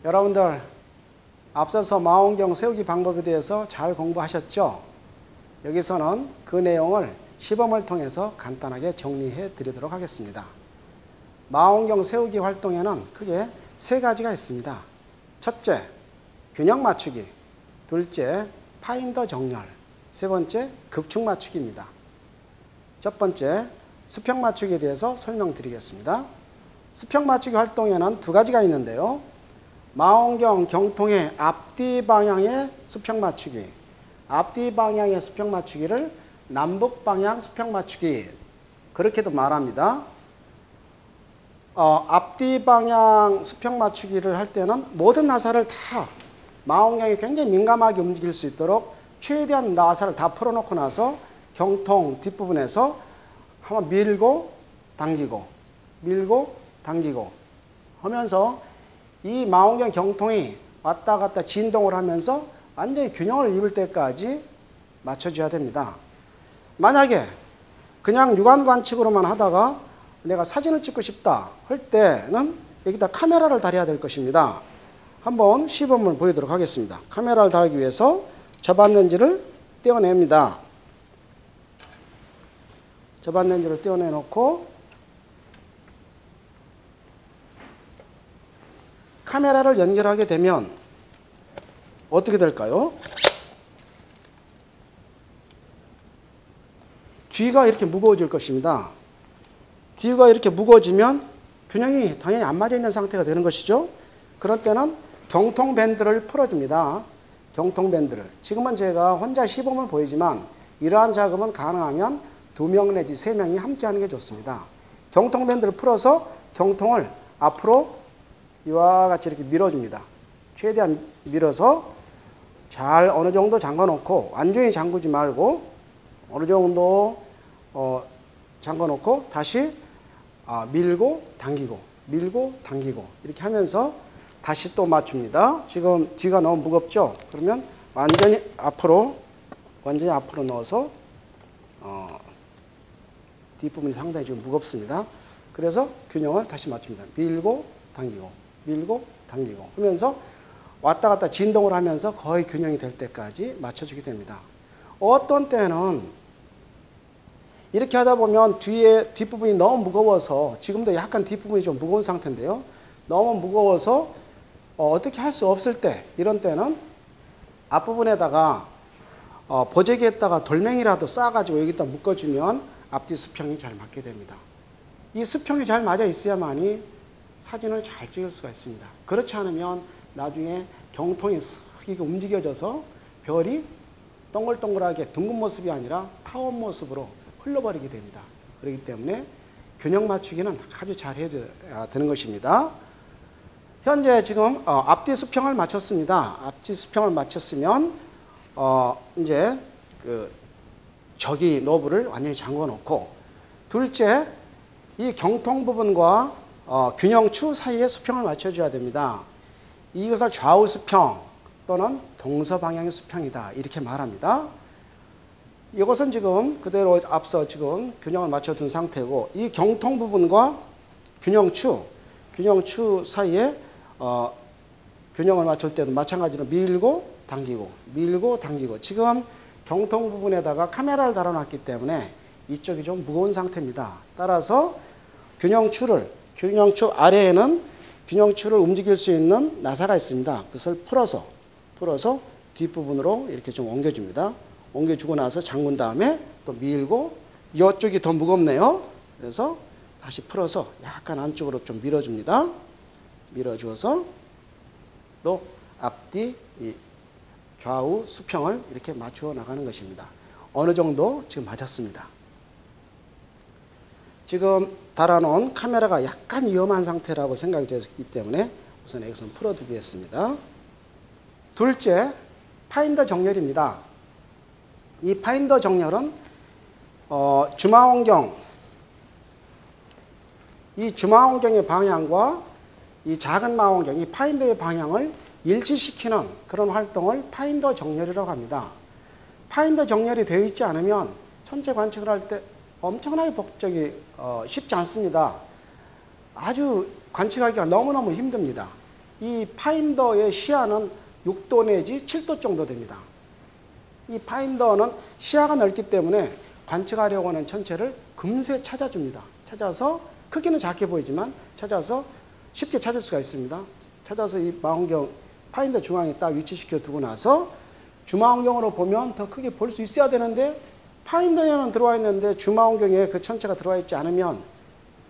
여러분들 앞서서 망원경 세우기 방법에 대해서 잘 공부하셨죠? 여기서는 그 내용을 시범을 통해서 간단하게 정리해 드리도록 하겠습니다. 망원경 세우기 활동에는 크게 세 가지가 있습니다. 첫째, 균형 맞추기. 둘째, 파인더 정렬. 세 번째, 극축 맞추기입니다. 첫 번째, 수평 맞추기에 대해서 설명드리겠습니다. 수평 맞추기 활동에는 두 가지가 있는데요. 망원경 경통의 앞뒤 방향의 수평 맞추기. 앞뒤 방향의 수평 맞추기를 남북 방향 수평 맞추기. 그렇게도 말합니다. 앞뒤 방향 수평 맞추기를 할 때는 모든 나사를 다 망원경이 굉장히 민감하게 움직일 수 있도록 최대한 나사를 다 풀어놓고 나서 경통 뒷부분에서 한번 밀고 당기고 밀고 당기고 하면서 이 망원경 경통이 왔다 갔다 진동을 하면서 완전히 균형을 이룰 때까지 맞춰줘야 됩니다. 만약에 그냥 육안 관측으로만 하다가 내가 사진을 찍고 싶다 할 때는 여기다 카메라를 달아야 될 것입니다. 한번 시범을 보이도록 하겠습니다. 카메라를 달기 위해서 접안 렌즈를 떼어냅니다. 접안 렌즈를 떼어내놓고 카메라를 연결하게 되면 어떻게 될까요? 뒤가 이렇게 무거워질 것입니다. 뒤가 이렇게 무거워지면 균형이 당연히 안 맞아 있는 상태가 되는 것이죠. 그럴 때는 경통 밴드를 풀어줍니다. 경통 밴드를. 지금은 제가 혼자 시범을 보이지만 이러한 작업은 가능하면 2명 내지 3명이 함께 하는 게 좋습니다. 경통 밴드를 풀어서 경통을 앞으로 이와 같이 이렇게 밀어줍니다. 최대한 밀어서 잘 어느 정도 잠궈 놓고 완전히 잠그지 말고 어느 정도 잠궈 놓고 다시 밀고 당기고 밀고 당기고 이렇게 하면서 다시 또 맞춥니다. 지금 뒤가 너무 무겁죠? 그러면 완전히 앞으로 넣어서 뒷부분이 상당히 지금 무겁습니다. 그래서 균형을 다시 맞춥니다. 밀고 당기고 밀고 당기고 하면서 왔다 갔다 진동을 하면서 거의 균형이 될 때까지 맞춰주게 됩니다. 어떤 때는 이렇게 하다 보면 뒷부분이 너무 무거워서 지금도 약간 뒷부분이 좀 무거운 상태인데요. 너무 무거워서 어떻게 할 수 없을 때 이런 때는 앞부분에다가 보재기에다가 돌멩이라도 쌓아가지고 여기다 묶어주면 앞뒤 수평이 잘 맞게 됩니다. 이 수평이 잘 맞아 있어야만이 사진을 잘 찍을 수가 있습니다. 그렇지 않으면 나중에 경통이 이게 움직여져서 별이 동글동글하게 둥근 모습이 아니라 타원 모습으로 흘러버리게 됩니다. 그렇기 때문에 균형 맞추기는 아주 잘 해줘야 되는 것입니다. 현재 지금 앞뒤 수평을 맞췄습니다. 앞뒤 수평을 맞췄으면 이제 그 저기 노브를 완전히 잠궈 놓고 둘째 이 경통 부분과 균형추 사이에 수평을 맞춰줘야 됩니다. 이것을 좌우 수평 또는 동서 방향의 수평이다 이렇게 말합니다. 이것은 지금 그대로 앞서 지금 균형을 맞춰둔 상태고 이 경통 부분과 균형추 사이에 균형을 맞출 때도 마찬가지로 밀고 당기고 지금 경통 부분에다가 카메라를 달아놨기 때문에 이쪽이 좀 무거운 상태입니다. 따라서 균형추 아래에는 균형추를 움직일 수 있는 나사가 있습니다. 그것을 풀어서 뒷부분으로 이렇게 좀 옮겨줍니다. 옮겨주고 나서 잠근 다음에 또 밀고 이쪽이 더 무겁네요. 그래서 다시 풀어서 약간 안쪽으로 좀 밀어줍니다. 밀어주어서 또 앞뒤 좌우 수평을 이렇게 맞추어 나가는 것입니다. 어느 정도 지금 맞았습니다. 지금 달아놓은 카메라가 약간 위험한 상태라고 생각이 되기 때문에 우선 여기서 풀어두겠습니다. 둘째, 파인더 정렬입니다. 이 파인더 정렬은 주망원경의 방향과 이 작은 망원경, 이 파인더의 방향을 일치시키는 그런 활동을 파인더 정렬이라고 합니다. 파인더 정렬이 되어 있지 않으면 천체 관측을 할 때 엄청나게 쉽지 않습니다. 아주 관측하기가 너무너무 힘듭니다. 이 파인더의 시야는 6도 내지 7도 정도 됩니다. 이 파인더는 시야가 넓기 때문에 관측하려고 하는 천체를 금세 찾아줍니다. 찾아서 크기는 작게 보이지만 찾아서 쉽게 찾을 수가 있습니다. 찾아서 이 망원경 파인더 중앙에 딱 위치시켜 두고 나서 주망원경으로 보면 더 크게 볼 수 있어야 되는데 파인더에는 들어와 있는데 주망원경에 그 천체가 들어와 있지 않으면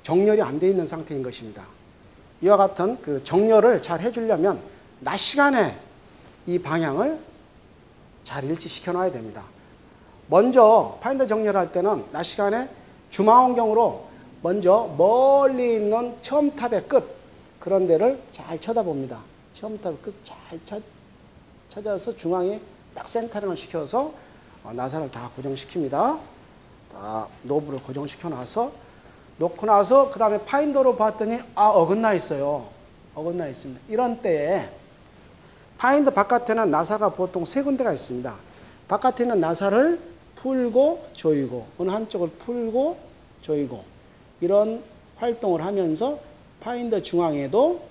정렬이 안 돼 있는 상태인 것입니다. 이와 같은 그 정렬을 잘 해주려면 낮 시간에 이 방향을 잘 일치시켜 놔야 됩니다. 먼저 파인더 정렬할 때는 낮 시간에 주망원경으로 먼저 멀리 있는 처음탑의 끝 그런 데를 잘 쳐다봅니다. 처음탑의 끝 잘 찾아서 중앙에 딱 센터링을 시켜서 나사를 다 고정시킵니다. 다 노브를 고정시켜 놔서 놓고 나서 그 다음에 파인더로 봤더니 어긋나 있어요. 어긋나 있습니다. 이런 때에 파인더 바깥에는 나사가 보통 세 군데가 있습니다. 바깥에 있는 나사를 풀고 조이고 어느 한쪽을 풀고 조이고 이런 활동을 하면서 파인더 중앙에도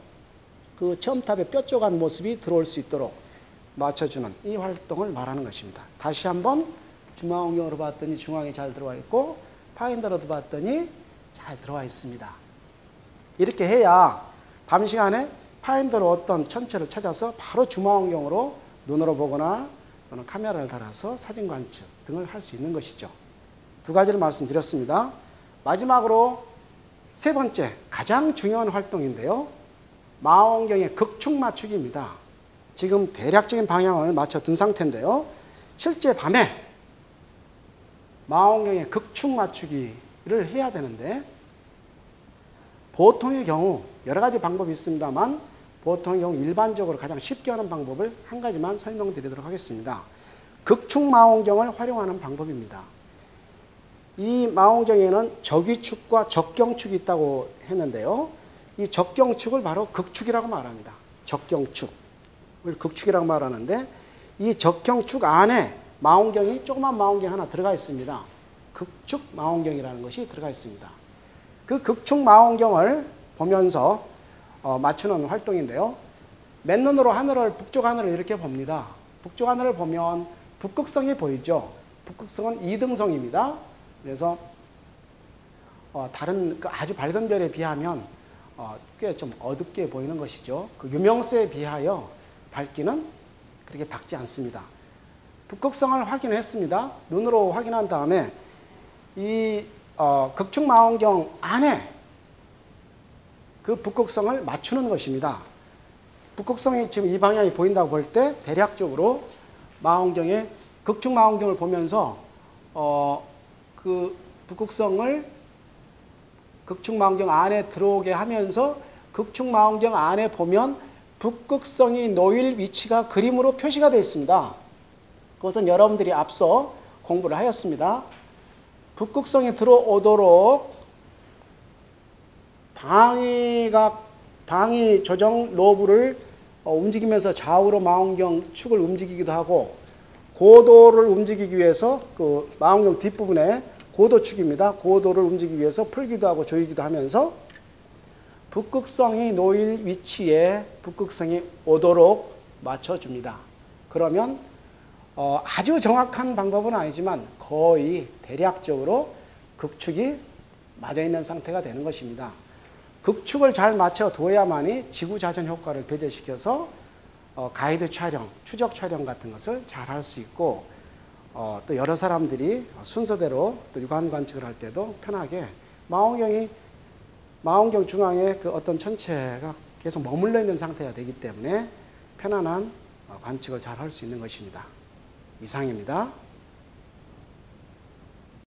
그 처음탑의 뾰족한 모습이 들어올 수 있도록 맞춰주는 이 활동을 말하는 것입니다. 다시 한번 주망원경으로 봤더니 중앙에 잘 들어와 있고 파인더로도 봤더니 잘 들어와 있습니다. 이렇게 해야 밤 시간에 파인더로 어떤 천체를 찾아서 바로 주망원경으로 눈으로 보거나 또는 카메라를 달아서 사진 관측 등을 할 수 있는 것이죠. 두 가지를 말씀드렸습니다. 마지막으로 세 번째 가장 중요한 활동인데요. 망원경의 극축 맞추기입니다. 지금 대략적인 방향을 맞춰 둔 상태인데요. 실제 밤에 망원경의 극축 맞추기를 해야 되는데 보통의 경우 여러 가지 방법이 있습니다만 보통의 경우 일반적으로 가장 쉽게 하는 방법을 한 가지만 설명드리도록 하겠습니다. 극축 망원경을 활용하는 방법입니다. 이 망원경에는 적위축과 적경축이 있다고 했는데요. 이 적경축을 바로 극축이라고 말합니다. 적경축. 극축이라고 말하는데 이 적경축 안에 망원경이 조그만 망원경 하나 들어가 있습니다. 극축 망원경이라는 것이 들어가 있습니다. 그 극축 망원경을 보면서 맞추는 활동인데요. 맨눈으로 하늘을 북쪽 하늘을 이렇게 봅니다. 북쪽 하늘을 보면 북극성이 보이죠. 북극성은 이등성입니다. 그래서 다른 아주 밝은 별에 비하면 꽤 좀 어둡게 보이는 것이죠. 그 유명세에 비하여 밝기는 그렇게 밝지 않습니다. 북극성을 확인했습니다. 눈으로 확인한 다음에 이 극축 망원경 안에 그 북극성을 맞추는 것입니다. 북극성이 지금 이 방향이 보인다고 볼 때 대략적으로 망원경에 극축 망원경을 보면서 그 북극성을 극축 망원경 안에 들어오게 하면서 극축 망원경 안에 보면 북극성이 놓일 위치가 그림으로 표시가 되어 있습니다. 그것은 여러분들이 앞서 공부를 하였습니다. 북극성이 들어오도록 방위 조정 로브를 움직이면서 좌우로 망원경 축을 움직이기도 하고 고도를 움직이기 위해서 그 망원경 뒷부분에 고도축입니다. 고도를 움직이기 위해서 풀기도 하고 조이기도 하면서 북극성이 놓일 위치에 북극성이 오도록 맞춰줍니다. 그러면 아주 정확한 방법은 아니지만 거의 대략적으로 극축이 맞아 있는 상태가 되는 것입니다. 극축을 잘 맞춰 둬야만이 지구자전 효과를 배제시켜서 가이드 촬영, 추적 촬영 같은 것을 잘 할 수 있고 또 여러 사람들이 순서대로 또 육안 관측을 할 때도 편하게 망원경 중앙에 그 어떤 천체가 계속 머물러 있는 상태가 되기 때문에 편안한 관측을 잘 할 수 있는 것입니다. 이상입니다.